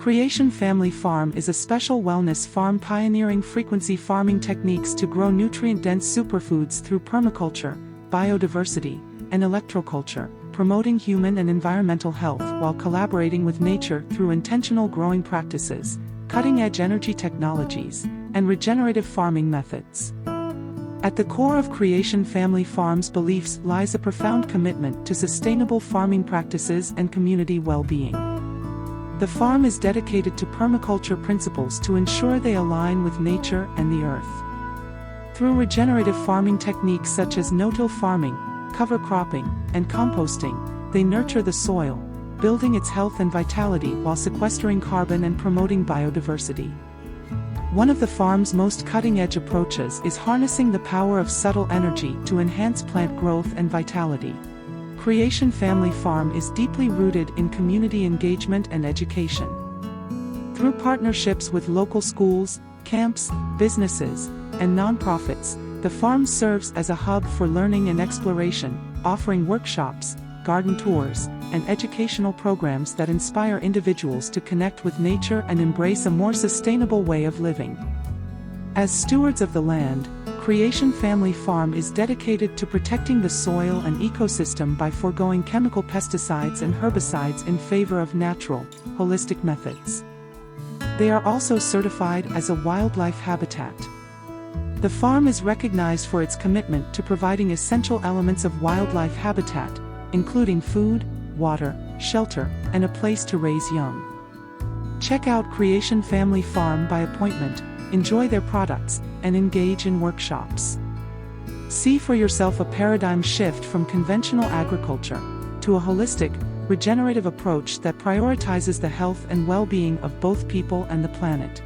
Creation Family Farm is a special wellness farm pioneering frequency farming techniques to grow nutrient-dense superfoods through permaculture, biodiversity, and electroculture, promoting human and environmental health while collaborating with nature through intentional growing practices, cutting-edge energy technologies, and regenerative farming methods. At the core of Creation Family Farm's beliefs lies a profound commitment to sustainable farming practices and community well-being. The farm is dedicated to permaculture principles to ensure they align with nature and the earth. Through regenerative farming techniques such as no-till farming, cover cropping, and composting, they nurture the soil, building its health and vitality while sequestering carbon and promoting biodiversity. One of the farm's most cutting-edge approaches is harnessing the power of subtle energy to enhance plant growth and vitality. Creation Family Farm is deeply rooted in community engagement and education. Through partnerships with local schools, camps, businesses, and nonprofits, the farm serves as a hub for learning and exploration, offering workshops, garden tours, and educational programs that inspire individuals to connect with nature and embrace a more sustainable way of living. As stewards of the land, Creation Family Farm is dedicated to protecting the soil and ecosystem by foregoing chemical pesticides and herbicides in favor of natural, holistic methods. They are also certified as a wildlife habitat. The farm is recognized for its commitment to providing essential elements of wildlife habitat, including food, water, shelter, and a place to raise young. Check out Creation Family Farm by appointment, enjoy their products, and engage in workshops. See for yourself a paradigm shift from conventional agriculture to a holistic, regenerative approach that prioritizes the health and well-being of both people and the planet.